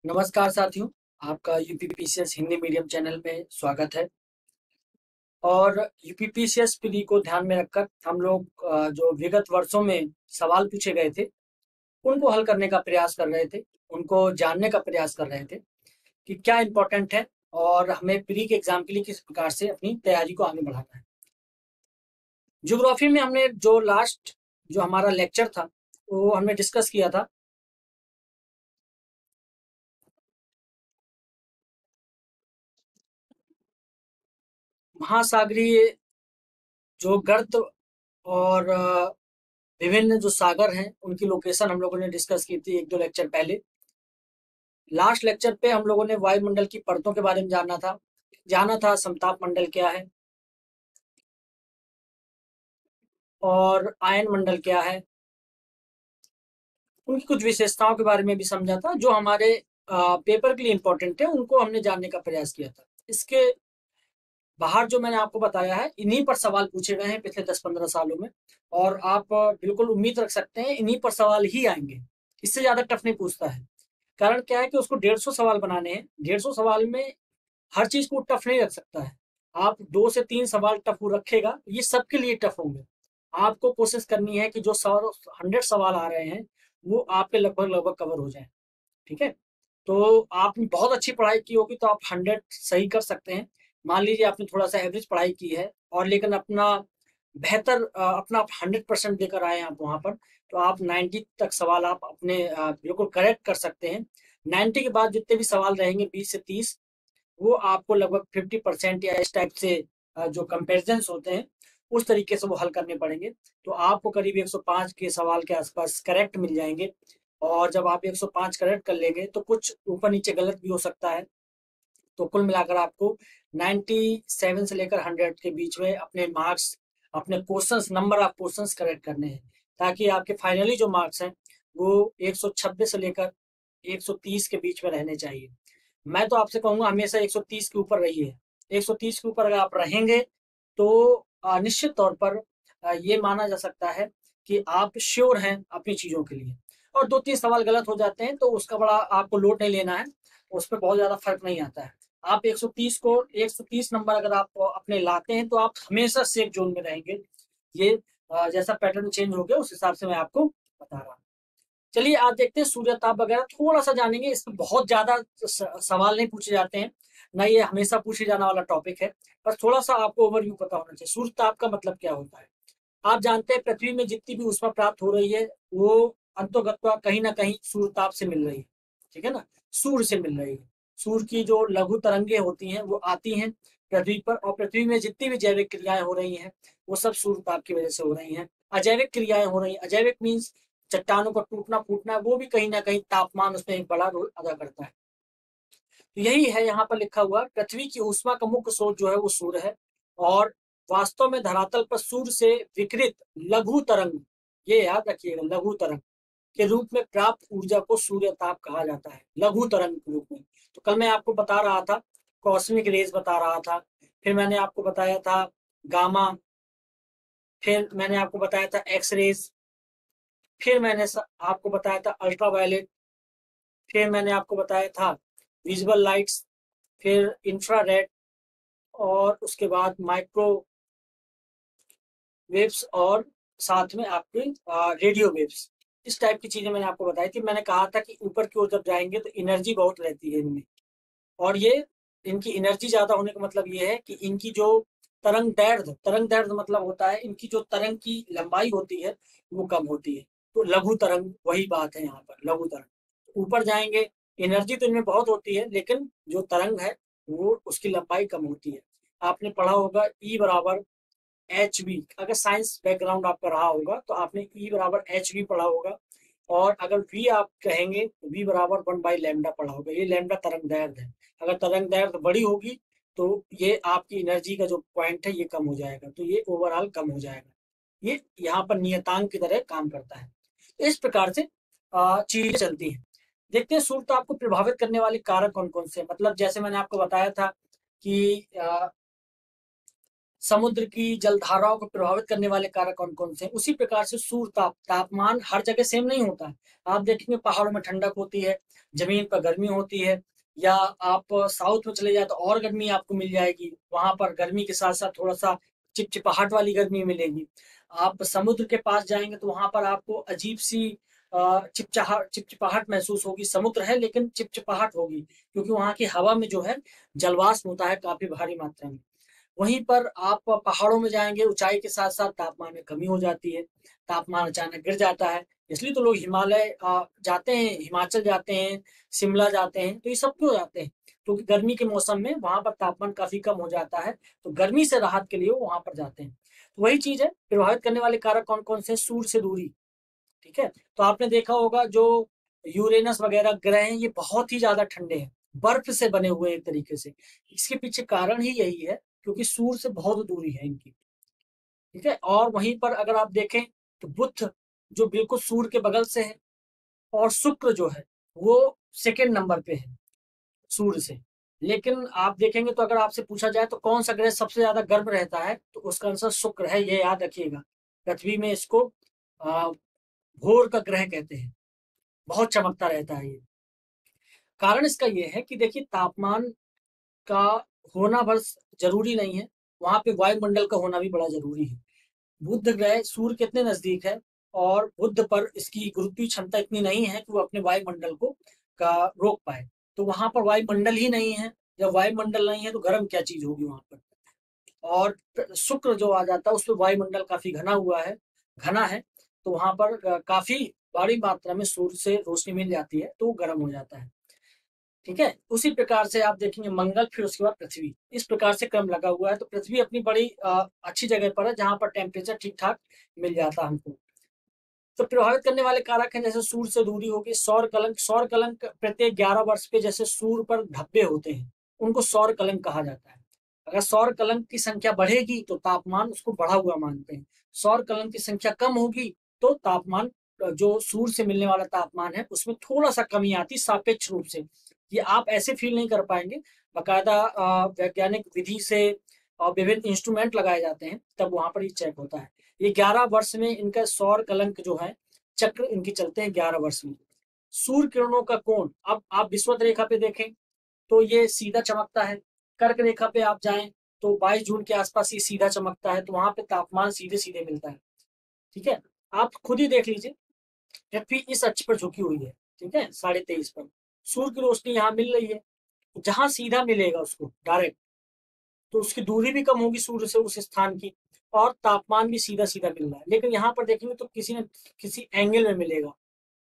नमस्कार साथियों, आपका यूपीपीसीएस हिंदी मीडियम चैनल में स्वागत है। और यूपीपीसीएस प्री को ध्यान में रखकर हम लोग जो विगत वर्षों में सवाल पूछे गए थे उनको हल करने का प्रयास कर रहे थे, उनको जानने का प्रयास कर रहे थे कि क्या इम्पोर्टेंट है और हमें प्री के एग्जाम के लिए किस प्रकार से अपनी तैयारी को आगे बढ़ाना है। ज्योग्राफी में हमने जो लास्ट जो हमारा लेक्चर था वो हमने डिस्कस किया था महासागरीय जो गर्त और विभिन्न जो सागर हैं उनकी लोकेशन हम लोगों ने डिस्कस की थी एक दो लेक्चर पहले। लास्ट लेक्चर पे हम लोगों ने वायुमंडल की परतों के बारे में जाना था समताप मंडल क्या है और आयन मंडल क्या है, उनकी कुछ विशेषताओं के बारे में भी समझा था जो हमारे पेपर के लिए इम्पोर्टेंट है, उनको हमने जानने का प्रयास किया था। इसके बाहर जो मैंने आपको बताया है इन्हीं पर सवाल पूछे गए हैं पिछले 10-15 सालों में, और आप बिल्कुल उम्मीद रख सकते हैं इन्हीं पर सवाल ही आएंगे। इससे ज्यादा टफ नहीं पूछता है। कारण क्या है कि उसको 150 सवाल बनाने हैं। 150 सवाल में हर चीज को टफ नहीं रख सकता है। आप 2 से 3 सवाल टफ रखेगा, ये सबके लिए टफ होंगे। आपको कोशिश करनी है कि जो 100 सवाल आ रहे हैं वो आपके लगभग लगभग कवर हो जाए। ठीक है, तो आपने बहुत अच्छी पढ़ाई की होगी तो आप 100 सही कर सकते हैं। मान लीजिए आपने थोड़ा सा एवरेज पढ़ाई की है और लेकिन अपना 100% देकर आए हैं आप वहां पर, तो आप 90 तक सवाल आप अपने बिल्कुल करेक्ट कर सकते हैं। 90 के बाद जितने भी सवाल रहेंगे 20 से 30, वो आपको लगभग 50% या इस टाइप से जो कंपेरिजन होते हैं उस तरीके से वो हल करने पड़ेंगे। तो आपको करीब 105 के सवाल के आसपास करेक्ट मिल जाएंगे। और जब आप 105 करेक्ट कर लेंगे तो कुछ ऊपर नीचे गलत भी हो सकता है। तो कुल मिलाकर आपको 97 से लेकर 100 के बीच में अपने मार्क्स, अपने questions, number of questions correct करने हैं, ताकि आपके फाइनली जो मार्क्स हैं वो 126 से लेकर 130 के बीच में रहने चाहिए। मैं तो आपसे कहूंगा हमेशा 130 के ऊपर रहिए। 130 के ऊपर अगर आप रहेंगे तो निश्चित तौर पर ये माना जा सकता है कि आप श्योर हैं अपनी चीजों के लिए। और 2-3 सवाल गलत हो जाते हैं तो उसका बड़ा आपको लोड नहीं लेना है, उस पर बहुत ज्यादा फर्क नहीं आता है। आप 130 नंबर अगर आप अपने लाते हैं तो आप हमेशा सेफ जोन में रहेंगे। ये जैसा पैटर्न चेंज हो गया उस हिसाब से मैं आपको बता रहा हूँ। चलिए आज देखते हैं सूर्य ताप वगैरह थोड़ा सा जानेंगे। इसमें बहुत ज्यादा सवाल नहीं पूछे जाते हैं, ना ये हमेशा पूछे जाने वाला टॉपिक है, बस थोड़ा सा आपको ओवरव्यू पता होना चाहिए। सूर्य ताप का मतलब क्या होता है। आप जानते हैं पृथ्वी में जितनी भी ऊष्मा प्राप्त हो रही है वो अंतोगत्वा कहीं ना कहीं सूर्य ताप से मिल रही है। ठीक है ना, सूर्य से मिल रही है। सूर्य की जो लघु तरंगे होती हैं वो आती हैं पृथ्वी पर, और पृथ्वी में जितनी भी जैविक क्रियाएं हो रही हैं वो सब सूर्य ताप की वजह से हो रही हैं। अजैविक क्रियाएं हो रही हैं, अजैविक मीन्स चट्टानों का टूटना फूटना, वो भी कहीं ना कहीं तापमान उसमें एक बड़ा रोल अदा करता है। तो यही है यहाँ पर लिखा हुआ, पृथ्वी की ऊष्मा का मुख्य स्रोत जो है वो सूर्य है। और वास्तव में धरातल पर सूर्य से विकिरित लघु तरंग, ये याद रखिएगा, लघु तरंग के रूप में प्राप्त ऊर्जा को सूर्य ताप कहा जाता है, लघु तरंग के रूप में। तो कल मैं आपको बता रहा था कॉस्मिक रेज बता रहा था, फिर मैंने आपको बताया था गामा, फिर मैंने आपको बताया था एक्स रेज, फिर मैंने आपको बताया था अल्ट्रावायलेट, फिर मैंने आपको बताया था विजिबल लाइट्स, फिर इंफ्रारेड, और उसके बाद माइक्रो वेव्स, और साथ में आपके रेडियो वेव्स। इस टाइप की चीजें मैंने आपको बताई थी। मैंने कहा था कि ऊपर की ओर जब जाएंगे तो एनर्जी बहुत रहती है इनमें, और ये इनकी एनर्जी ज्यादा होने का मतलब ये है कि इनकी जो तरंग दैर्ध्य मतलब होता है इनकी जो तरंग की लंबाई होती है वो कम होती है। तो लघु तरंग वही बात है यहाँ पर, लघु तरंग। ऊपर जाएंगे एनर्जी तो इनमें बहुत होती है लेकिन जो तरंग है वो उसकी लंबाई कम होती है। आपने पढ़ा होगा ई बराबर एच वी, अगर साइंस बैकग्राउंड आपका रहा होगा तो आपने ई बराबर एच वी पढ़ा होगा। और अगर वी आप कहेंगे तो वी बराबर 1/लैम्डा पढ़ा होगा। ये लैम्डा तरंग दैर्ध्य है। अगर तरंग दैर्ध्य बड़ी होगी तो ये आपकी एनर्जी का जो पॉइंट है ये कम हो जाएगा, तो ये ओवरऑल कम हो जाएगा। ये यहाँ पर नियतांक की तरह काम करता है। इस प्रकार से चीजें चलती हैं। देखते हैं सूर्य ताप को प्रभावित करने वाले कारक कौन कौन से, मतलब जैसे मैंने आपको बताया था कि समुद्र की जलधाराओं को प्रभावित करने वाले कारक कौन कौन से हैं, उसी प्रकार से सूर्य तापमान हर जगह सेम नहीं होता है। आप देखेंगे पहाड़ों में ठंडक होती है, जमीन पर गर्मी होती है, या आप साउथ में चले जाए तो और गर्मी आपको मिल जाएगी, वहां पर गर्मी के साथ साथ थोड़ा सा चिपचिपाहट वाली गर्मी मिलेगी। आप समुद्र के पास जाएंगे तो वहां पर आपको अजीब सी चिपचिपाहट महसूस होगी। समुद्र है लेकिन चिपचिपाहट होगी, क्योंकि वहां की हवा में जो है जलवाष्प होता है काफी भारी मात्रा में। वहीं पर आप पहाड़ों में जाएंगे, ऊंचाई के साथ साथ तापमान में कमी हो जाती है, तापमान अचानक गिर जाता है। इसलिए तो लोग हिमालय जाते हैं, हिमाचल जाते हैं, शिमला जाते हैं, तो ये सब क्यों जाते हैं? क्योंकि गर्मी के मौसम में वहां पर तापमान काफी कम हो जाता है, तो गर्मी से राहत के लिए वो वहां पर जाते हैं। तो वही चीज है, प्रभावित करने वाले कारक कौन कौन से? सूर्य से दूरी। ठीक है, तो आपने देखा होगा जो यूरेनस वगैरह ग्रह हैं, ये बहुत ही ज्यादा ठंडे हैं, बर्फ से बने हुए हैं एक तरीके से। इसके पीछे कारण ही यही है, क्योंकि सूर्य से बहुत दूरी है इनकी। ठीक है, और वहीं पर अगर आप देखें तो बुध जो बिल्कुल सूर्य के बगल से है, और शुक्र जो है वो सेकेंड नंबर पे है सूर्य से। लेकिन आप देखेंगे तो अगर आपसे पूछा जाए तो कौन सा ग्रह सबसे ज्यादा गर्म रहता है, तो उसका आंसर शुक्र है, ये याद रखिएगा। पृथ्वी में इसको भोर का ग्रह कहते हैं, बहुत चमकता रहता है ये। कारण इसका ये है कि देखिए, तापमान का होना बस जरूरी नहीं है, वहां पे वायुमंडल का होना भी बड़ा जरूरी है। बुध ग्रह सूर्य कितने नजदीक है, और बुध पर इसकी गुरुत्वीय क्षमता इतनी नहीं है कि वो अपने वायुमंडल को का रोक पाए। तो वहां पर वायुमंडल ही नहीं है, जब वायुमंडल नहीं है तो गर्म क्या चीज होगी वहां पर। और शुक्र जो आ जाता है उस पर वायुमंडल काफी घना हुआ है, घना है, तो वहां पर काफी बड़ी मात्रा में सूर्य से रोशनी मिल जाती है, तो वो गर्म हो जाता है। ठीक है, उसी प्रकार से आप देखेंगे मंगल, फिर उसके बाद पृथ्वी, इस प्रकार से क्रम लगा हुआ है। तो पृथ्वी अपनी बड़ी अच्छी जगह पर है, जहां पर टेम्परेचर ठीक ठाक मिल जाता है हमको। तो प्रभावित करने वाले कारक हैं, जैसे सूर्य से दूरी होगी, सौर कलंक। सौर कलंक प्रत्येक 11 वर्ष पे जैसे सूर्य पर धब्बे होते हैं, उनको सौर कलंक कहा जाता है। अगर सौर कलंक की संख्या बढ़ेगी तो तापमान उसको बढ़ा हुआ मानते हैं। सौर कलंक की संख्या कम होगी तो तापमान, जो सूर्य से मिलने वाला तापमान है उसमें थोड़ा सा कमी आती सापेक्ष रूप से। ये आप ऐसे फील नहीं कर पाएंगे, बाकायदा वैज्ञानिक विधि से और विभिन्न इंस्ट्रूमेंट लगाए जाते हैं, तब वहां पर ये चेक होता है। ये 11 वर्ष में इनका सौर कलंक जो है, चक्र इनके चलते हैं 11 वर्ष में। सूर्य किरणों का कोण, अब आप विषुवत रेखा पे देखें तो ये सीधा चमकता है। कर्क रेखा पे आप जाएं तो 22 जून के आसपास ये सीधा चमकता है, तो वहां पे तापमान सीधे सीधे मिलता है। ठीक है, आप खुद ही देख लीजिए, पृथ्वी इस अक्ष पर झुकी हुई है, ठीक है, 23.5 पर। सूर्य की रोशनी यहाँ मिल रही है, जहां सीधा मिलेगा उसको डायरेक्ट, तो उसकी दूरी भी कम होगी सूर्य से उस स्थान की, और तापमान भी सीधा सीधा मिल रहा है। लेकिन यहाँ पर देखेंगे तो किसी न किसी एंगल में मिलेगा।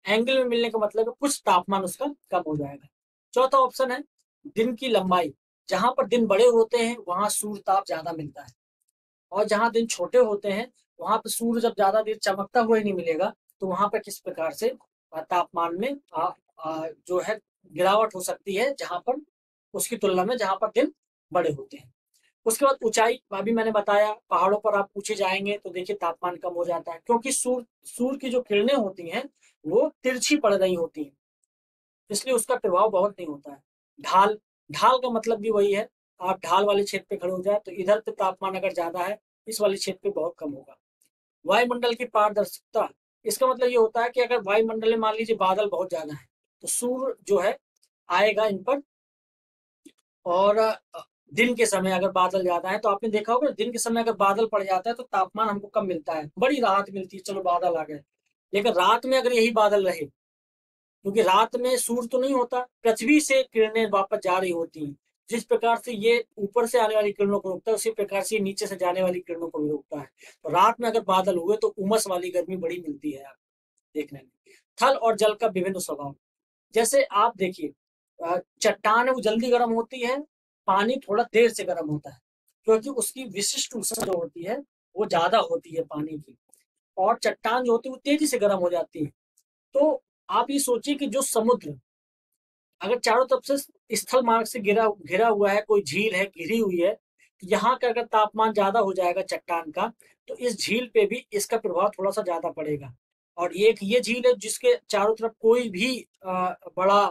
एंगल में मिलने का मतलब है कुछ तापमान उसका कम हो जाएगा। चौथा ऑप्शन है दिन की लंबाई। जहां पर दिन बड़े होते हैं वहां सूर्य ताप ज्यादा मिलता है, और जहां दिन छोटे होते हैं वहां पर सूर्य जब ज्यादा देर चमकता हुआ ही नहीं मिलेगा, तो वहां पर किस प्रकार से तापमान में जो है गिरावट हो सकती है, जहां पर उसकी तुलना में जहां पर दिन बड़े होते हैं। उसके बाद ऊंचाई, अभी मैंने बताया, पहाड़ों पर आप ऊंचे जाएंगे तो देखिए तापमान कम हो जाता है, क्योंकि सूर्य की जो किरणें होती हैं वो तिरछी पड़ रही होती हैं, इसलिए उसका प्रभाव बहुत नहीं होता है। ढाल, ढाल का मतलब भी वही है, आप ढाल वाले क्षेत्र पे खड़े हो जाए तो इधर पे तापमान अगर ज्यादा है, इस वाले क्षेत्र पे बहुत कम होगा। वायुमंडल की पारदर्शिता, इसका मतलब ये होता है कि अगर वायुमंडल में मान लीजिए बादल बहुत ज्यादा है, तो सूर्य जो है आएगा इन पर, और दिन के समय अगर बादल ज्यादा है तो आपने देखा होगा दिन के समय अगर बादल पड़ जाता है तो तापमान हमको कम मिलता है, बड़ी राहत मिलती है, चलो बादल आ गए। लेकिन रात में अगर यही बादल रहे, क्योंकि रात में सूर्य तो नहीं होता, पृथ्वी से किरणें वापस जा रही होती हैं, जिस प्रकार से ये ऊपर से आने वाली किरणों को रोकता है उसी प्रकार से ये नीचे से जाने वाली किरणों को भी रोकता है। तो रात में अगर बादल हुए तो उमस वाली गर्मी बड़ी मिलती है आपको देखने में। थल और जल का विभिन्न स्वभाव, जैसे आप देखिए, चट्टान है वो जल्दी गर्म होती है, पानी थोड़ा देर से गर्म होता है, क्योंकि उसकी विशिष्ट ऊष्मा जो होती है वो ज्यादा होती है पानी की, और चट्टान जो होती है वो तेजी से गर्म हो जाती है। तो आप ये सोचिए कि जो समुद्र अगर चारों तरफ से स्थल मार्ग से घिरा घिरा हुआ है, कोई झील है घिरी हुई है, तो यहाँ का अगर तापमान ज्यादा हो जाएगा चट्टान का, तो इस झील पे भी इसका प्रभाव थोड़ा सा ज्यादा पड़ेगा। और एक ये झील है जिसके चारों तरफ कोई भी बड़ा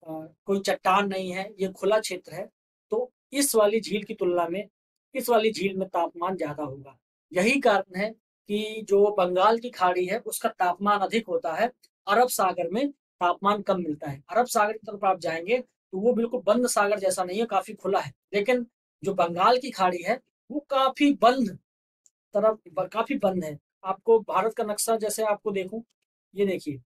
कोई चट्टान नहीं है, ये खुला क्षेत्र है, तो इस वाली झील की तुलना में इस वाली झील में तापमान ज्यादा होगा। यही कारण है कि जो बंगाल की खाड़ी है उसका तापमान अधिक होता है, अरब सागर में तापमान कम मिलता है। अरब सागर की तरफ आप जाएंगे तो वो बिल्कुल बंद सागर जैसा नहीं है, काफी खुला है। लेकिन जो बंगाल की खाड़ी है वो काफी बंद काफी बंद है। आपको भारत का नक्शा जैसे आपको देखूं, ये देखिए,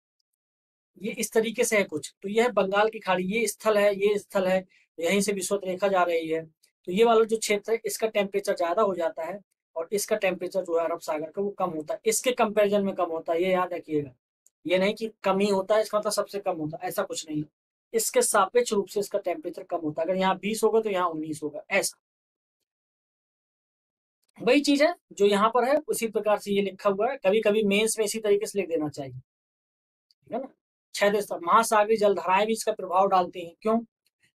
ये इस तरीके से है कुछ, तो ये है बंगाल की खाड़ी, ये स्थल है, ये स्थल है, यहीं से विषुवत रेखा जा रही है। तो ये वाला जो क्षेत्र है इसका टेम्परेचर ज्यादा हो जाता है और इसका टेम्परेचर जो है अरब सागर का वो कम होता है, इसके कंपेरिजन में कम होता है, ये याद रखिएगा। ये नहीं कि कम ही होता है इसका मतलब सबसे कम होता है, ऐसा कुछ नहीं है। इसके सापेक्ष रूप से इसका टेम्परेचर कम होता है, अगर यहाँ 20 होगा तो यहाँ 19 होगा, ऐसा। वही चीज है जो यहाँ पर है, उसी प्रकार से ये लिखा हुआ है। कभी कभी मेंस में इसी तरीके से लिख देना चाहिए, ठीक है ना। 6 देश महासागरीय जलधाराएं भी इसका प्रभाव डालती हैं, क्यों?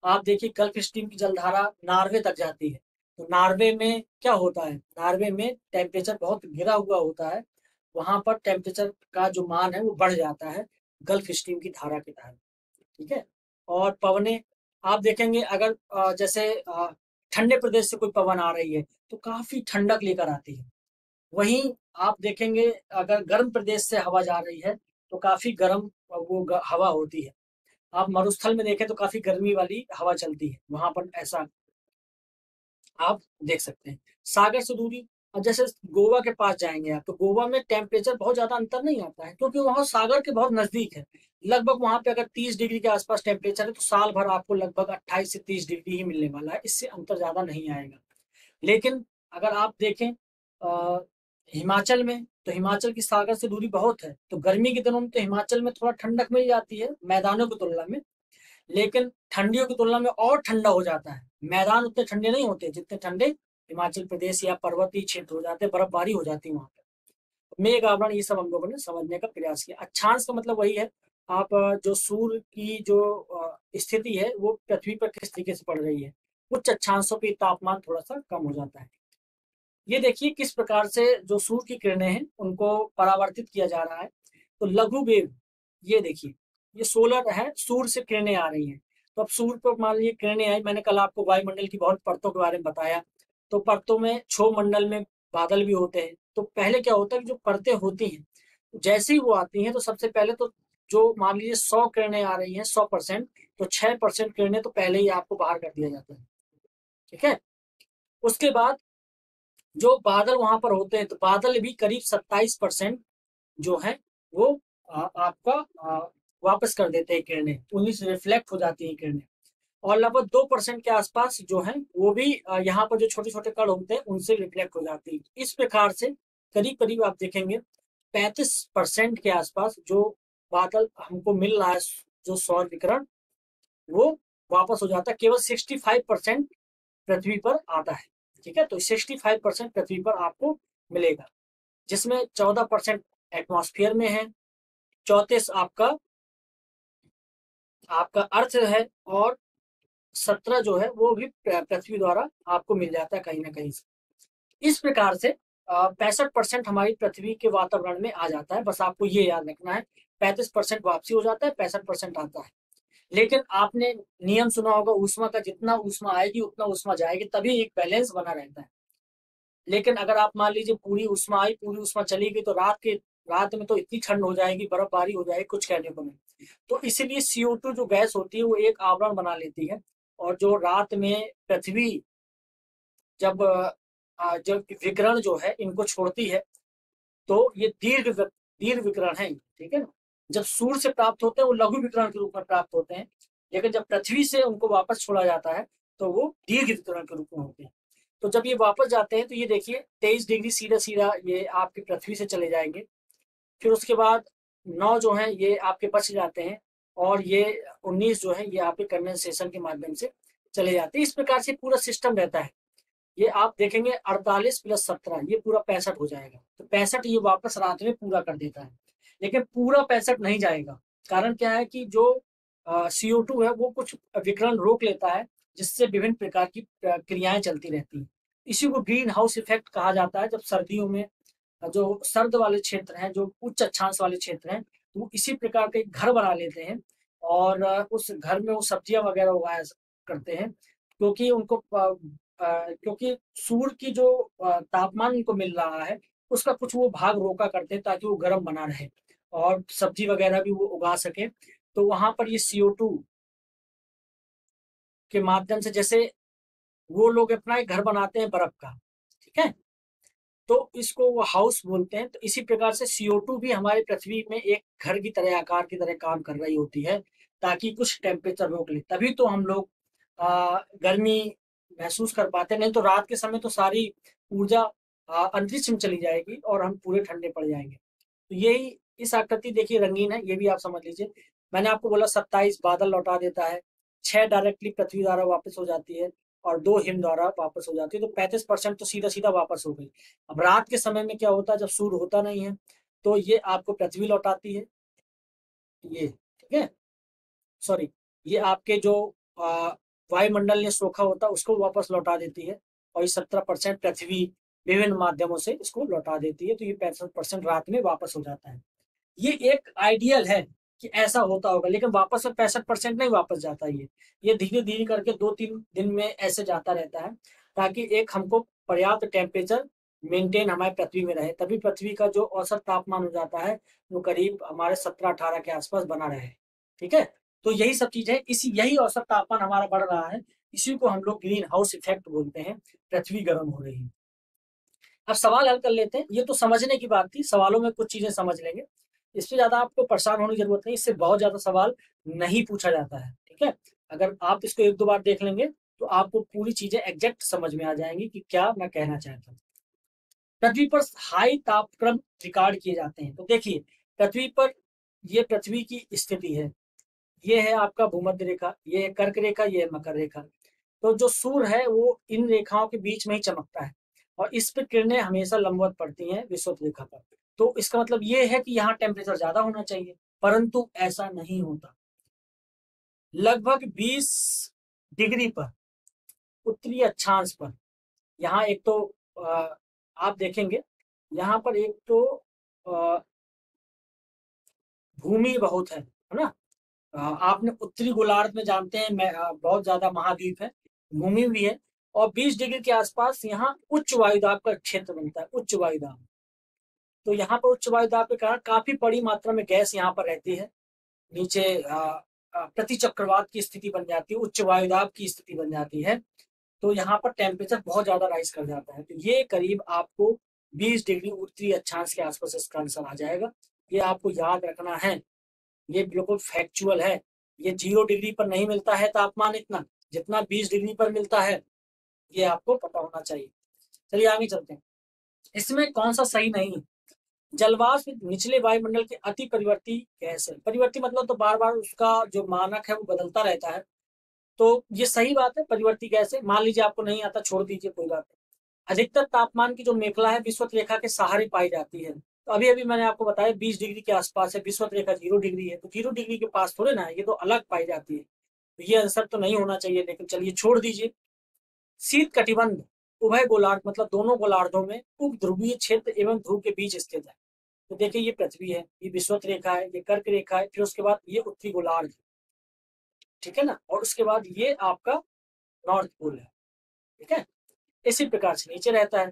आप देखिए गल्फ स्ट्रीम की जलधारा नार्वे तक जाती है, तो नार्वे में क्या होता है, नार्वे में टेम्परेचर बहुत गिरा हुआ होता है, वहां पर टेम्परेचर का जो मान है वो बढ़ जाता है गल्फ स्ट्रीम की धारा के कारण, ठीक है। और पवने आप देखेंगे, अगर जैसे ठंडे प्रदेश से कोई पवन आ रही है तो काफी ठंडक लेकर आती है। वहीं आप देखेंगे अगर गर्म प्रदेश से हवा जा रही है तो काफी गर्म हवा होती है। आप मरुस्थल में देखें तो काफी गर्मी वाली हवा चलती है, वहां पर ऐसा आप देख सकते हैं। सागर से दूरी, अब जैसे गोवा के पास जाएंगे आप, तो गोवा में टेम्परेचर बहुत ज्यादा अंतर नहीं आता है, क्योंकि वहां सागर के बहुत नजदीक है। लगभग वहां पे अगर 30 डिग्री के आसपास टेम्परेचर है तो साल भर आपको लगभग 28 से 30 डिग्री ही मिलने वाला है, इससे अंतर ज्यादा नहीं आएगा। लेकिन अगर आप देखें हिमाचल में, तो हिमाचल की सागर से दूरी बहुत है, तो गर्मी के दिनों में तो हिमाचल में थोड़ा ठंडक मिल जाती है मैदानों की तुलना में, लेकिन ठंडियों की तुलना में और ठंडा हो जाता है। मैदान उतने ठंडे नहीं होते जितने ठंडे हिमाचल प्रदेश या पर्वतीय क्षेत्र हो जाते हैं, बर्फबारी हो जाती है वहां पर। मेघ आवरण, ये सब हम लोगों ने समझने का प्रयास किया। अक्षांश का मतलब वही है, आप जो सूर्य की जो स्थिति है वो पृथ्वी पर किस तरीके से पड़ रही है, उच्च अक्षांशों पर तापमान थोड़ा सा कम हो जाता है। ये देखिए किस प्रकार से जो सूर्य की किरणें हैं उनको परावर्तित किया जा रहा है। तो लघु वेव, ये देखिए, ये सोलर है, सूर्य से किरणें आ रही हैं। तो अब सूर्य पर मान लीजिए किरणें आई, मैंने कल आपको वायुमंडल की बहुत परतों के बारे में बताया। तो परतों में क्षोभ मंडल में बादल भी होते हैं। तो पहले क्या होता है कि जो परतें होती हैं जैसे ही वो आती हैं तो सबसे पहले तो जो मान लीजिए 100 किरणें आ रही हैं, 100%, तो 6% किरणें तो पहले ही आपको बाहर कर दिया जाता है, ठीक है। उसके बाद जो बादल वहां पर होते हैं तो बादल भी करीब 27% जो है वो आपका वापस कर देते हैं किरणें, उन्हीं से रिफ्लेक्ट हो जाती है किरणें। और लगभग 2% के आसपास जो है वो भी यहाँ पर जो छोटे छोटे कण होते हैं उनसे रिफ्लेक्ट हो जाती है। इस प्रकार से करीब करीब आप देखेंगे 35% के आसपास जो बादल हमको मिल रहा है, जो सौर विकिरण, वो वापस हो जाता है। केवल 65% पृथ्वी पर आता है, ठीक है। तो 65% पृथ्वी पर आपको मिलेगा, जिसमें 14% एटमॉस्फेयर में है, 34 आपका आपका अर्थ है, और 17 जो है वो भी पृथ्वी द्वारा आपको मिल जाता है कहीं ना कहीं से। इस प्रकार से 65% हमारी पृथ्वी के वातावरण में आ जाता है, बस आपको ये याद रखना है। 35% वापसी हो जाता है, 65% आता है। लेकिन आपने नियम सुना होगा, ऊष्मा का जितना ऊष्मा आएगी उतना ऊष्मा जाएगी, तभी एक बैलेंस बना रहता है। लेकिन अगर आप मान लीजिए पूरी ऊष्मा आई, पूरी ऊष्मा चली गई, तो रात में तो इतनी ठंड हो जाएगी, बर्फबारी हो जाएगी, कुछ कहने को नहीं। तो इसीलिए CO2 जो गैस होती है वो एक आवरण बना लेती है, और जो रात में पृथ्वी जब विकिरण जो है इनको छोड़ती है, तो ये दीर्घ विकिरण है, ठीक है ना। जब सूर्य से प्राप्त होते हैं वो लघु विकिरण के रूप में प्राप्त होते हैं, लेकिन जब पृथ्वी से उनको वापस छोड़ा जाता है तो वो दीर्घ विकिरण के रूप में होते हैं। तो जब ये वापस जाते हैं तो ये देखिए 23 डिग्री सीधा सीधा ये आपकी पृथ्वी से चले जाएंगे। फिर उसके बाद 9 जो है ये आपके बच जाते हैं, और ये 19 जो है ये आपके कंडेंसेशन के माध्यम से चले जाते हैं। इस प्रकार से पूरा सिस्टम रहता है। ये आप देखेंगे 48 + 17 ये पूरा 65 हो जाएगा। तो 65 ये वापस रात में पूरा कर देता है, लेकिन पूरा 65 नहीं जाएगा। कारण क्या है कि जो CO2 है वो कुछ विकिरण रोक लेता है, जिससे विभिन्न प्रकार की क्रियाएं चलती रहती हैं। इसी को ग्रीन हाउस इफेक्ट कहा जाता है। जब सर्दियों में जो सर्द वाले क्षेत्र हैं, जो उच्च अक्षांश वाले क्षेत्र हैं, वो इसी प्रकार के घर बना लेते हैं, और उस घर में वो सब्जियां वगैरह उगाया करते हैं, क्योंकि उनको क्योंकि सूर्य की जो तापमान उनको मिल रहा है उसका कुछ वो भाग रोका करते हैं ताकि वो गर्म बना रहे और सब्जी वगैरह भी वो उगा सके। तो वहां पर ये CO2 के माध्यम से, जैसे वो लोग अपना एक घर बनाते हैं बर्फ का, ठीक है, तो इसको वो हाउस बोलते हैं। तो इसी प्रकार से CO2 भी हमारी पृथ्वी में एक घर की तरह, आकार की तरह काम कर रही होती है, ताकि कुछ टेम्परेचर रोक ले, तभी तो हम लोग गर्मी महसूस कर पाते हैं। नहीं तो रात के समय तो सारी ऊर्जा अंतरिक्ष में चली जाएगी और हम पूरे ठंडे पड़ जाएंगे। तो यही, इस आकृति देखिए रंगीन है, ये भी आप समझ लीजिए। मैंने आपको बोला 27 बादल लौटा देता है, 6 डायरेक्टली पृथ्वी द्वारा वापस हो जाती है और 2 हिम द्वारा वापस हो जाती है। तो 35% तो सीधा सीधा वापस हो गई। अब रात के समय में क्या होता है, जब सूर्य होता नहीं है, तो ये आपको पृथ्वी लौटाती है, ये, ठीक है, सॉरी, ये आपके जो वायुमंडल ने सोखा होता है उसको वापस लौटा देती है, और ये 17% पृथ्वी विभिन्न माध्यमों से इसको लौटा देती है। तो ये 65% रात में वापस हो जाता है। ये एक आइडियल है कि ऐसा होता होगा, लेकिन वापस में 65% नहीं वापस जाता। ये धीरे धीरे करके 2-3 दिन में ऐसे जाता रहता है, ताकि एक हमको पर्याप्त टेम्परेचर मेंटेन हमारे पृथ्वी में रहे, तभी पृथ्वी का जो औसत तापमान हो जाता है वो करीब हमारे 17-18 के आसपास बना रहे। ठीक है, तो यही सब चीज है, इसी यही औसत तापमान हमारा बढ़ रहा है, इसी को हम लोग ग्रीन हाउस इफेक्ट बोलते हैं। पृथ्वी गर्म हो रही है। अब सवाल हल कर लेते हैं। ये तो समझने की बात थी, सवालों में कुछ चीजें समझ लेंगे, इससे ज्यादा आपको परेशान होने की जरूरत नहीं, इससे बहुत ज्यादा सवाल नहीं पूछा जाता है। ठीक है, अगर आप इसको 1-2 बार देख लेंगे तो आपको पूरी चीजें एग्जैक्ट समझ में आ जाएंगी कि क्या मैं कहना चाहता हूँ। पृथ्वी पर हाई तापक्रम रिकॉर्ड किए जाते हैं। तो देखिए, पृथ्वी पर, ये पृथ्वी की स्थिति है, ये है आपका भूमध्य रेखा, ये है कर्क रेखा, ये है मकर रेखा। तो जो सूर्य है वो इन रेखाओं के बीच में ही चमकता है, और इस पर किरणें हमेशा लंबवत पड़ती हैं विषुवत रेखा पर। तो इसका मतलब ये है कि यहाँ टेम्परेचर ज्यादा होना चाहिए, परंतु ऐसा नहीं होता। लगभग 20 डिग्री पर, उत्तरी अक्षांश पर, यहाँ एक तो आप देखेंगे, यहाँ पर एक तो भूमि बहुत है ना। आपने उत्तरी गोलार्ध में जानते हैं, बहुत ज्यादा महाद्वीप है, भूमि भी है, और 20 डिग्री के आसपास यहाँ उच्च वायुदाब का क्षेत्र बनता है, उच्च वायुदाब। तो यहाँ पर उच्च वायुदाब के कारण काफी बड़ी मात्रा में गैस यहाँ पर रहती है, नीचे प्रति चक्रवात की स्थिति बन जाती है, उच्च वायुदाब की स्थिति बन जाती है। तो यहाँ पर टेम्परेचर बहुत ज्यादा राइज कर जाता है। तो ये करीब आपको 20 डिग्री उत्तरी अक्षांश के आसपास इसका आंसर आ जाएगा। ये आपको याद रखना है, ये बिल्कुल फैक्चुअल है। ये 0 डिग्री पर नहीं मिलता है तापमान इतना, जितना 20 डिग्री पर मिलता है, ये आपको पता होना चाहिए। चलिए आगे चलते हैं। इसमें कौन सा सही नहीं है? जलवाष्प निचले वायुमंडल के अति परिवर्ती गैस है। परिवर्ती मतलब तो बार बार उसका जो मानक है वो बदलता रहता है, तो ये सही बात है, परिवर्ती गैस है। मान लीजिए आपको नहीं आता, छोड़ दीजिए, कोई बात नहीं। अधिकतर तापमान की जो मेखला है विषुवत रेखा के सहारे पाई जाती है। तो अभी अभी मैंने आपको बताया 20 डिग्री के आसपास है, विषुवत रेखा 0 डिग्री है, तो 0 डिग्री के पास थोड़े ना है, ये तो अलग पाई जाती है। तो ये आंसर तो नहीं होना चाहिए, लेकिन चलिए छोड़ दीजिए। शीत कटिबंध उभय गोलार्ध, मतलब दोनों गोलार्धों में उप ध्रुवीय क्षेत्र एवं ध्रुव के बीच स्थित है। तो देखिए, ये पृथ्वी है, ये विषुवत रेखा है, ये कर्क रेखा है, फिर उसके बाद ये उत्तरी गोलार्ध, ठीक है ना, और उसके बाद ये आपका नॉर्थ पोल है। ठीक है, इसी प्रकार से नीचे रहता है।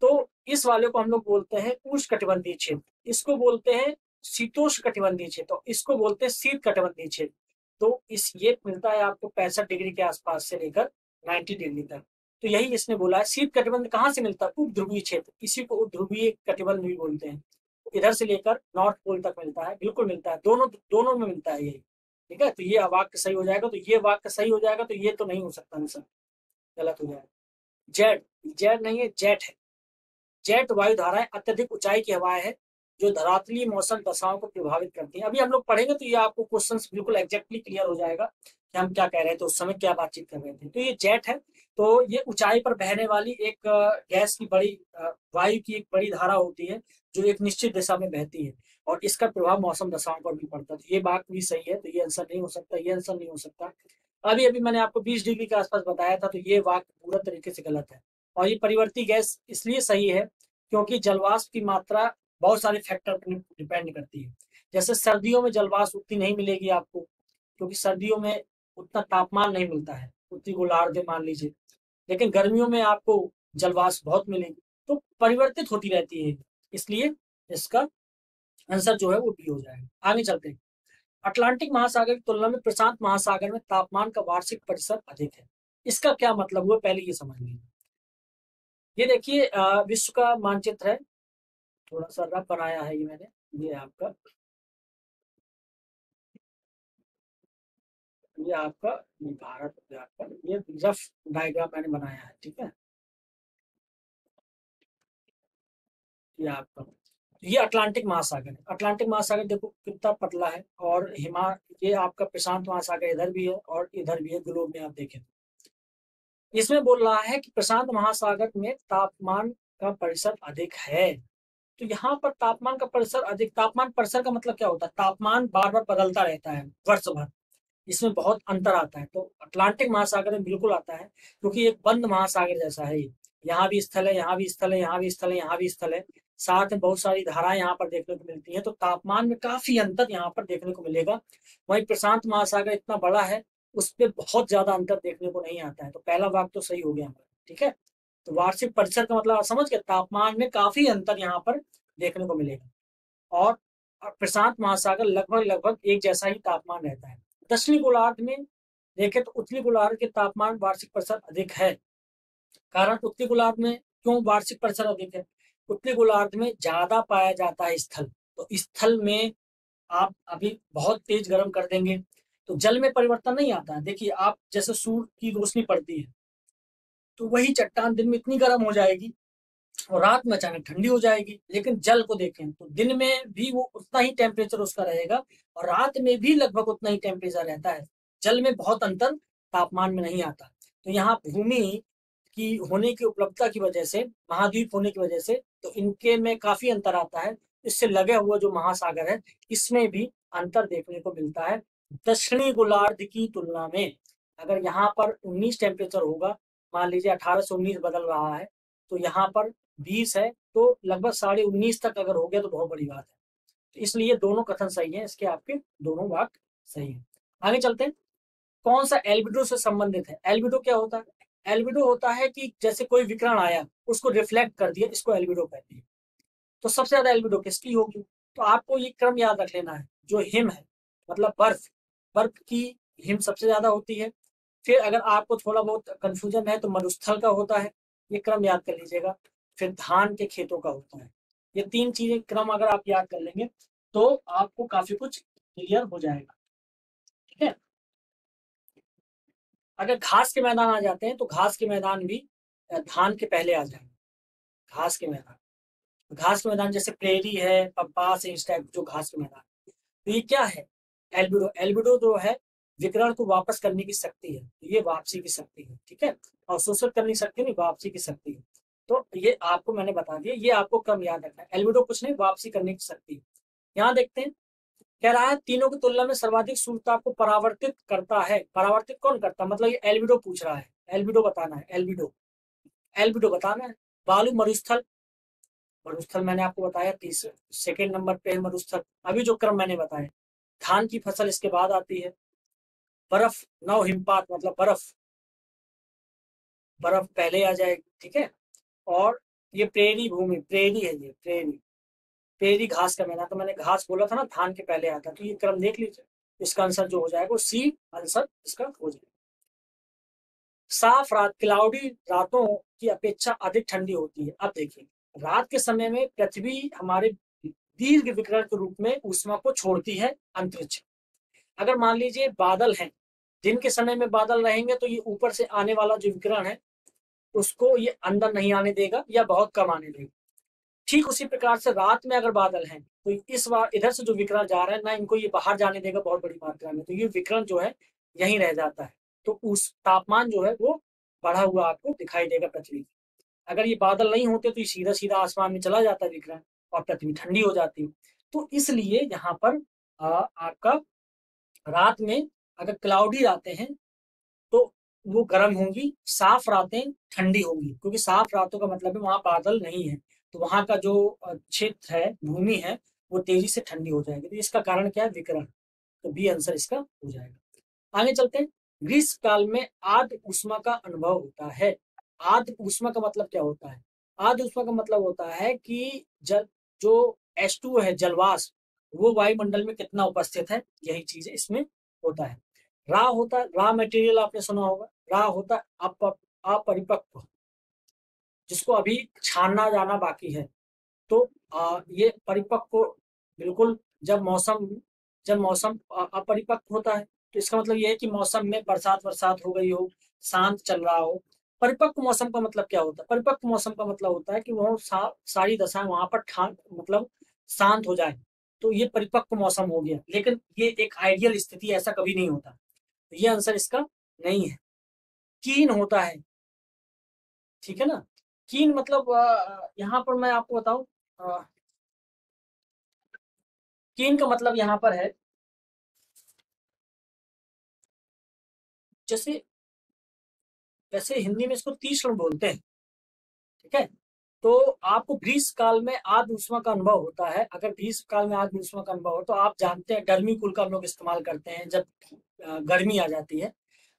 तो इस वाले को हम लोग बोलते हैं उष्ण कटिबंधीय क्षेत्र, इसको बोलते हैं शीतोष्ण कटिबंधीय क्षेत्र, इसको बोलते हैं शीत कटिबंधीय क्षेत्र। तो इस ये मिलता है आपको 65 डिग्री के आसपास से लेकर 90 डिग्री तक। तो यही इसने बोला है। शीत कटिबंध कहाँ से मिलता है? उप ध्रुवीय क्षेत्र, इसी को उप ध्रुवीय कटिबंध भी बोलते हैं। इधर से लेकर नॉर्थ पोल तक मिलता है, बिल्कुल मिलता है, दोनों दोनों में मिलता है यही। ठीक है, तो ये वाक्य सही हो जाएगा, तो ये वाक्य सही हो जाएगा, तो ये तो नहीं हो सकता आंसर, गलत हो जाएगा। जेट, जेट नहीं है, जेट है। जेट वायु धाराएं अत्यधिक ऊंचाई की हवाएं हैं जो धरातलीय मौसम दशाओं को प्रभावित करती हैं। अभी हम लोग पढ़ेंगे तो ये आपको क्वेश्चन बिल्कुल एग्जैक्टली क्लियर हो जाएगा कि हम क्या कह रहे थे, उस समय क्या बातचीत कर रहे थे। तो ये जेट है, तो ये ऊंचाई पर बहने वाली एक गैस की बड़ी वायु की एक बड़ी धारा होती है, जो एक निश्चित दिशा में बहती है, और इसका प्रभाव मौसम दशाओं पर भी पड़ता है। तो ये बात भी सही है, तो ये आंसर नहीं हो सकता, ये आंसर नहीं हो सकता। अभी अभी मैंने आपको 20 डिग्री के आसपास बताया था, तो ये वाक्य पूरा तरीके से गलत है। और ये परिवर्ती गैस इसलिए सही है क्योंकि जलवाष्प की मात्रा बहुत सारे फैक्टर पर डिपेंड करती है। जैसे सर्दियों में जलवाष्प उतनी नहीं मिलेगी आपको, क्योंकि सर्दियों में उतना तापमान नहीं मिलता है, उत्तरी गोलार्ध मान लीजिए, लेकिन गर्मियों में आपको जलवाष्प बहुत मिलेगी। तो परिवर्तित होती रहती है, इसलिए इसका आंसर जो है वो बी हो जाएगा। आगे चलते हैं। अटलांटिक महासागर की तुलना में प्रशांत महासागर में तापमान का वार्षिक प्रतिशत अधिक है। इसका क्या मतलब हुआ, पहले ये समझ लीजिए। ये देखिए विश्व का मानचित्र है, थोड़ा सा रफ बनाया है ये मैंने, ये आपका, ये आपका, ये भारत, ये आपका, ये रफ डायग्राम मैंने बनाया है, ठीक है। ये आपका, ये अटलांटिक महासागर है। अटलांटिक महासागर देखो कितना पतला है, और ये आपका प्रशांत महासागर इधर भी है और इधर भी है, ग्लोब में आप देखें। इसमें बोल रहा है कि प्रशांत महासागर में तापमान का परिसर अधिक है। तो यहाँ पर तापमान का परिसर अधिक, तापमान परिसर का मतलब क्या होता है, तापमान बार बार बदलता रहता है वर्ष भर, इसमें बहुत अंतर आता है। तो अटलांटिक महासागर में बिल्कुल आता है, क्योंकि एक बंद महासागर जैसा है। यहाँ भी स्थल है, यहाँ भी स्थल है, यहाँ भी स्थल है, यहाँ भी स्थल है, साथ में बहुत सारी धाराएं यहाँ पर देखने को मिलती हैं। तो तापमान में काफी अंतर यहाँ पर देखने को मिलेगा। वहीं प्रशांत महासागर इतना बड़ा है, उस पर बहुत ज्यादा अंतर देखने को नहीं आता है। तो पहला भाग तो सही हो गया हमारा, ठीक है। तो वार्षिक परिसर का मतलब आप समझ गए, तापमान में काफी अंतर यहाँ पर देखने को मिलेगा। और प्रशांत महासागर लगभग लगभग एक जैसा ही तापमान रहता है। दक्षिणी गोलार्ध में देखें तो उत्तरी गोलार्ध के तापमान वार्षिक परिसर अधिक है। कारण उत्तरी गोलार्ध में क्यों वार्षिक परिसर अधिक है, उत्तरी गोलार्ध में ज्यादा पाया जाता है स्थल। तो स्थल में आप अभी बहुत तेज गर्म कर देंगे तो जल में परिवर्तन नहीं आता है। देखिए आप जैसे सूर्य की रोशनी पड़ती है तो वही चट्टान दिन में इतनी गर्म हो जाएगी और रात में अचानक ठंडी हो जाएगी। लेकिन जल को देखें तो दिन में भी वो उतना ही टेम्परेचर उसका रहेगा और रात में भी लगभग उतना ही टेम्परेचर रहता है। जल में बहुत अंतर तापमान में नहीं आता। तो यहाँ भूमि की होने की उपलब्धता की वजह से, महाद्वीप होने की वजह से, तो इनके में काफी अंतर आता है। इससे लगे हुआ जो महासागर है इसमें भी अंतर देखने को मिलता है दक्षिणी गोलार्ध की तुलना में। अगर यहाँ पर 19 टेम्परेचर होगा, मान लीजिए 18 से 19 बदल रहा है, तो यहाँ पर 20 है, तो लगभग 19.5 तक अगर हो गया तो बहुत बड़ी बात है। तो इसलिए दोनों कथन सही है, इसके आपके दोनों वाक्य सही है। आगे चलते हैं। कौन सा एल्बिडो से संबंधित है। एल्बिडो क्या होता है, एल्बिडो होता है कि जैसे कोई विकिरण आया उसको रिफ्लेक्ट कर दिया, इसको एल्बिडो कहते हैं। तो सबसे ज्यादा एल्बिडो किसकी होगी, तो आपको ये क्रम याद रख लेना है। जो हिम है मतलब बर्फ, बर्फ की हिम सबसे ज्यादा होती है। फिर अगर आपको थोड़ा बहुत कंफ्यूजन है तो मरुस्थल का होता है, ये क्रम याद कर लीजिएगा। फिर धान के खेतों का होता है। ये तीन चीजें क्रम अगर आप याद कर लेंगे तो आपको काफी कुछ क्लियर हो जाएगा, ठीक है। अगर घास के मैदान आ जाते हैं तो घास के मैदान भी धान के पहले आ जाएंगे। घास के मैदान, घास के मैदान जैसे प्रेरी है, पम्पास है, इस टाइप जो घास के मैदान, तो ये क्या है, एल्बिडो। एल्बिडो जो है विकिरण को वापस करने की शक्ति है, ये वापसी की शक्ति है, ठीक है। और शोषित करने की शक्ति नहीं, वापसी की शक्ति है। तो ये आपको मैंने बता दिया, ये आपको कम याद रखना है। एल्बिडो कुछ नहीं, वापसी करने की शक्ति। यहाँ देखते हैं, कह रहा है तीनों की तुलना में सर्वाधिक सूर्यता को परावर्तित करता है। परावर्तित कौन करता है, मतलब ये एल्बिडो पूछ रहा है, एल्बिडो बताना है, एल्बिडो, एल्बिडो बताना है। बालू मरुस्थल, मरुस्थल मैंने आपको बताया, तीसरे सेकेंड नंबर पे है मरुस्थल। अभी जो क्रम मैंने बताया, धान की फसल इसके बाद आती है। बर्फ, नव हिमपात मतलब बर्फ, बर्फ पहले आ जाएगी, ठीक है। और ये प्रेरी भूमि, प्रेरी है, ये प्रेरी, प्रेरी घास का मैदान। तो मैंने घास बोला था ना, धान के पहले आता, तो ये क्रम देख लीजिए। इसका आंसर जो हो जाएगा वो सी आंसर इसका हो जाएगा। साफ रात, क्लाउडी रातों की अपेक्षा अधिक ठंडी होती है। अब देखिए, रात के समय में पृथ्वी हमारे दीर्घ विकिरण के रूप में ऊष्मा को छोड़ती है अंतरिक्ष। अगर मान लीजिए बादल हैं, दिन के समय में बादल रहेंगे तो ये ऊपर से आने वाला जो विकिरण है उसको ये अंदर नहीं आने देगा या बहुत कम आने देगा। ठीक उसी प्रकार से रात में अगर बादल हैं तो इस बार इधर से जो विकिरण जा रहा है ना, इनको ये बाहर जाने देगा बहुत बड़ी मात्रा में, तो ये विकिरण जो है यहीं रह जाता है। तो उस तापमान जो है वो बढ़ा हुआ आपको दिखाई देगा पृथ्वी। अगर ये बादल नहीं होते तो ये सीधा सीधा आसमान में चला जाता है विकिरण और पृथ्वी ठंडी हो जाती है। तो इसलिए यहाँ पर आपका रात में अगर क्लाउडी रातें हैं तो वो गर्म होंगी, साफ रातें ठंडी होंगी, क्योंकि साफ रातों का मतलब है वहां बादल नहीं है। तो वहां का जो क्षेत्र है, भूमि है, वो तेजी से ठंडी हो जाएगी। तो इसका कारण क्या है, विकिरण। तो बी आंसर इसका हो जाएगा। आगे चलते हैं। ग्रीष्म काल में आद्र ऊष्मा का अनुभव होता है। आद्र ऊष्मा का मतलब क्या होता है, आद्र ऊष्मा का मतलब होता है कि जल जो H2 है, जलवाष्प, वो वायुमंडल में कितना उपस्थित है, यही चीज इसमें होता है। रा होता है, रा मटेरियल आपने सुना होगा। रा होता है अपरिपक्व, जिसको अभी छानना जाना बाकी है। तो ये परिपक्व बिल्कुल, जब मौसम जब मौसम अपरिपक्व होता है, तो इसका मतलब ये है कि मौसम में बरसात बरसात हो गई हो, शांत चल रहा हो। परिपक्व मौसम का मतलब क्या होता है? परिपक्व मौसम का मतलब होता है कि वह सारी दशाएं वहां पर ठान मतलब शांत हो जाए, तो ये परिपक्व मौसम हो गया। लेकिन ये एक आइडियल स्थिति, ऐसा कभी नहीं होता। तो ये आंसर इसका नहीं है। कीन होता है, ठीक है ना। कीन मतलब यहाँ पर मैं आपको बताऊं, कीन का मतलब यहाँ पर है, जैसे वैसे हिंदी में इसको तीक्ष्ण बोलते हैं, ठीक है। तो आपको ग्रीष्म काल में आद्र ऊष्मा का अनुभव होता है। अगर ग्रीष्म काल में आद्र ऊष्मा का अनुभव हो, तो आप जानते हैं गर्मी कुल का हम लोग इस्तेमाल करते हैं जब गर्मी आ जाती है,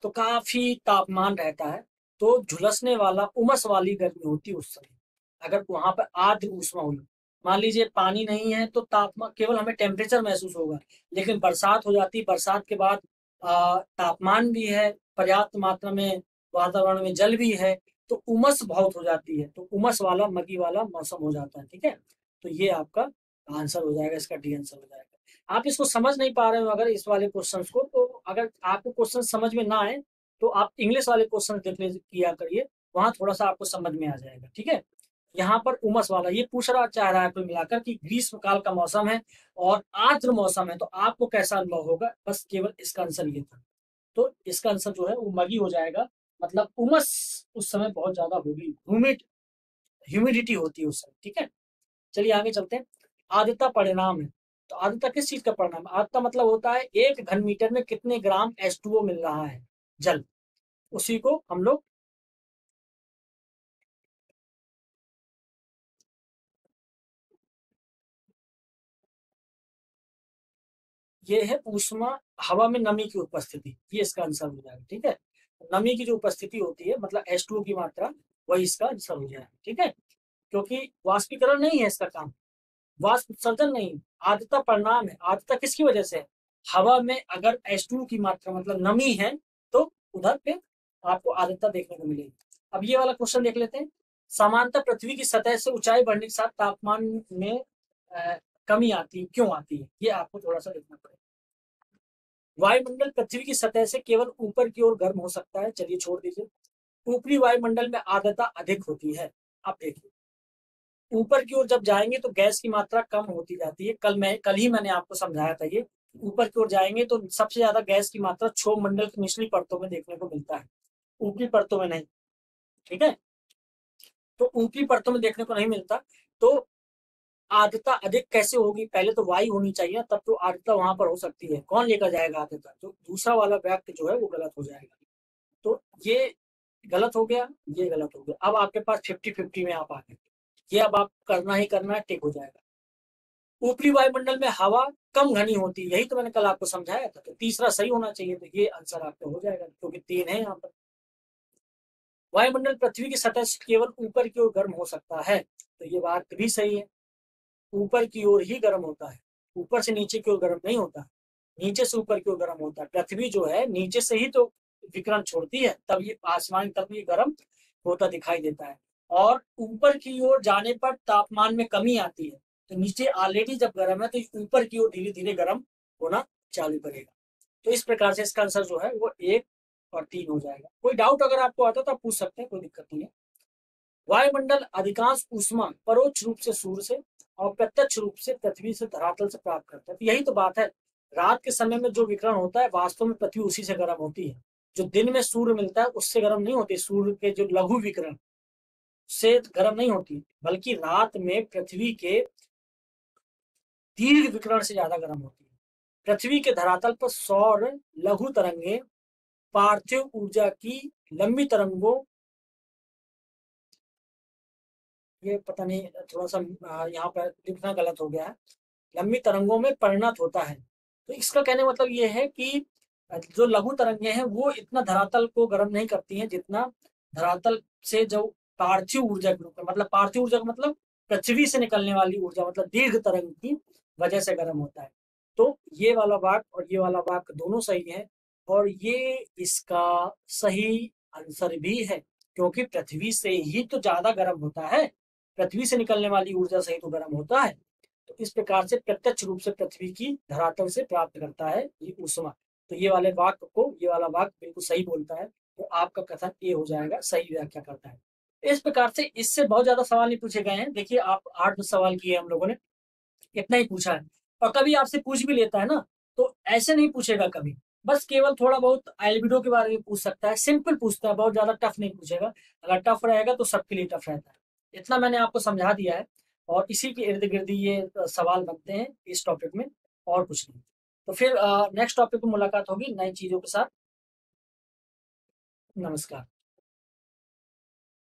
तो काफी तापमान रहता है, तो झुलसने वाला उमस वाली गर्मी होती है उस समय। अगर वहां पर आद्र ऊष्मा हुई, मान लीजिए पानी नहीं है, तो तापमान केवल हमें टेम्परेचर महसूस होगा। लेकिन बरसात हो जाती, बरसात के बाद तापमान भी है, पर्याप्त मात्रा में वातावरण में जल भी है, तो उमस बहुत हो जाती है, तो उमस वाला मगी वाला मौसम हो जाता है, ठीक है। तो ये आपका आंसर हो जाएगा, इसका डी आंसर हो जाएगा। आप इसको समझ नहीं पा रहे हो अगर इस वाले क्वेश्चन को, तो अगर आपको क्वेश्चन समझ में ना आए, तो आप इंग्लिश वाले क्वेश्चन देखने किया करिए, वहां थोड़ा सा आपको समझ में आ जाएगा, ठीक है। यहाँ पर उमस वाला ये पूछ रहा चाह रहा है कुल मिलाकर कि ग्रीष्म काल का मौसम है और आर्द्र मौसम है, तो आपको कैसा अनुभव होगा, बस केवल इसका आंसर ये था। तो इसका आंसर जो है वो मगी हो जाएगा, मतलब उमस उस समय बहुत ज्यादा होगी, ह्यूमिडिटी होती है उस समय, ठीक है। चलिए आगे चलते हैं। आर्द्रता परिणाम है, तो आर्द्रता किस चीज का परिणाम है? आर्द्रता मतलब होता है 1 घन मीटर में कितने ग्राम H2O मिल रहा है, जल, उसी को हम लोग, ये है ऊष्मा, हवा में नमी की उपस्थिति, ये इसका आंसर हो जाएगा, ठीक है। नमी की जो उपस्थिति होती है, मतलब H2O की मात्रा, वही इसका आंसर हो जाएगा, ठीक है। क्योंकि वाष्पीकरण नहीं है इसका काम, वाष्प उत्सर्जन नहीं, आर्द्रता परिणाम है। आर्द्रता किसकी वजह से है? हवा में अगर H2 की मात्रा मतलब नमी है, तो उधर पे आपको आर्द्रता देखने को मिलेगी। अब ये वाला क्वेश्चन देख लेते हैं। समानतः पृथ्वी की सतह से ऊंचाई बढ़ने के साथ तापमान में कमी आती है, क्यों आती है, ये आपको थोड़ा सा देखना पड़ेगा। वायुमंडल पृथ्वी की सतह से केवल ऊपर की ओर गर्म हो सकता है, चलिए छोड़ दीजिए। ऊपरी वायुमंडल में आर्द्रता अधिक होती है। आप देखिए, ऊपर की ओर जब जाएंगे तो गैस की मात्रा कम होती जाती है। कल ही मैंने आपको समझाया था ये। ऊपर की ओर जाएंगे तो सबसे ज्यादा गैस की मात्रा क्षोभ मंडल की निचली परतों में देखने को मिलता है, ऊपरी परतों में नहीं, ठीक है। तो ऊपरी परतों में देखने को नहीं मिलता, तो आर्द्रता अधिक कैसे होगी? पहले तो वायु होनी चाहिए, तब तो आर्द्रता वहां पर हो सकती है। कौन लेकर जाएगा आर्द्रता? तो दूसरा वाला वाक्य जो है वो गलत हो जाएगा। तो ये गलत हो गया, ये गलत हो गया। अब आपके पास 50-50 में आप आ गए, ये अब आप करना ही करना है, टिक हो जाएगा। ऊपरी वायुमंडल में हवा कम घनी होती है, यही तो मैंने कल आपको समझाया था। तो तीसरा सही होना चाहिए, तो ये आंसर आपका हो जाएगा, क्योंकि 3 है यहाँ पर। वायुमंडल पृथ्वी की सतह से केवल ऊपर की ओर गर्म हो सकता है, तो ये बात भी सही है। ऊपर की ओर ही गर्म होता है, ऊपर से नीचे की ओर गर्म नहीं होता, नीचे से ऊपर की ओर गर्म होता है। पृथ्वी जो है नीचे से ही तो विकिरण छोड़ती है, तब ये आसमान तब ये गर्म होता दिखाई देता है। और ऊपर की ओर जाने पर तापमान में कमी आती है, तो नीचे ऑलरेडी जब गर्म है, तो ऊपर की ओर धीरे धीरे गर्म होना चालू करेगा। तो इस प्रकार से इसका आंसर जो है वो 1 और 3 हो जाएगा। कोई डाउट अगर आपको आता है तो आप पूछ सकते हैं, कोई दिक्कत नहीं है। वायुमंडल अधिकांश ऊष्मा परोक्ष रूप से सूर्य से और प्रत्यक्ष रूप से पृथ्वी से धरातल से प्राप्त करता है। तो यही तो बात है, रात के समय में जो विकिरण होता है, वास्तव में पृथ्वी उसी से गर्म होती है। जो दिन में सूर्य मिलता है उससे गर्म नहीं होती, सूर्य के जो लघु विकिरण से गर्म नहीं होती, बल्कि रात में पृथ्वी के दीर्घ विकिरण से ज्यादा गर्म होती है। पृथ्वी के धरातल पर सौर लघु तरंगे पार्थिव ऊर्जा की लंबी तरंगों, ये पता नहीं, थोड़ा सा यहाँ पर लिखना गलत हो गया है, लंबी तरंगों में परिणत होता है। तो इसका कहने का मतलब ये है कि जो लघु तरंगे हैं वो इतना धरातल को गर्म नहीं करती हैं, जितना धरातल से जो पार्थिव ऊर्जा के रूप में, मतलब पार्थिव ऊर्जा का मतलब पृथ्वी से निकलने वाली ऊर्जा, मतलब दीर्घ तरंग की वजह से गर्म होता है। तो ये वाला वाक्य और ये वाला वाक्य दोनों सही है, और ये इसका सही आंसर भी है, क्योंकि पृथ्वी से ही तो ज्यादा गर्म होता है, पृथ्वी से निकलने वाली ऊर्जा से ही तो गर्म होता है। तो इस प्रकार से प्रत्यक्ष रूप से पृथ्वी की धरातल से प्राप्त करता है ये ऊष्मा। तो ये वाले वाक्य को, ये वाला वाक्य बिल्कुल सही बोलता है, तो आपका कथन ये हो जाएगा, सही व्याख्या करता है। इस प्रकार से इससे बहुत ज्यादा सवाल नहीं पूछे गए हैं। देखिए, आप 8-10 सवाल किए हम लोगों ने, इतना ही पूछा है। और कभी आपसे पूछ भी लेता है ना, तो ऐसे नहीं पूछेगा कभी, बस केवल थोड़ा बहुत एल्बिडो के बारे में पूछ सकता है, सिंपल पूछता है, बहुत ज्यादा टफ नहीं पूछेगा। अगर टफ रहेगा तो सबके लिए टफ रहता है। इतना मैंने आपको समझा दिया है, और इसी के इर्द गिर्द ये सवाल बनते हैं इस टॉपिक में, और कुछ नहीं। तो फिर नेक्स्ट टॉपिक में मुलाकात होगी नई चीजों के साथ। नमस्कार।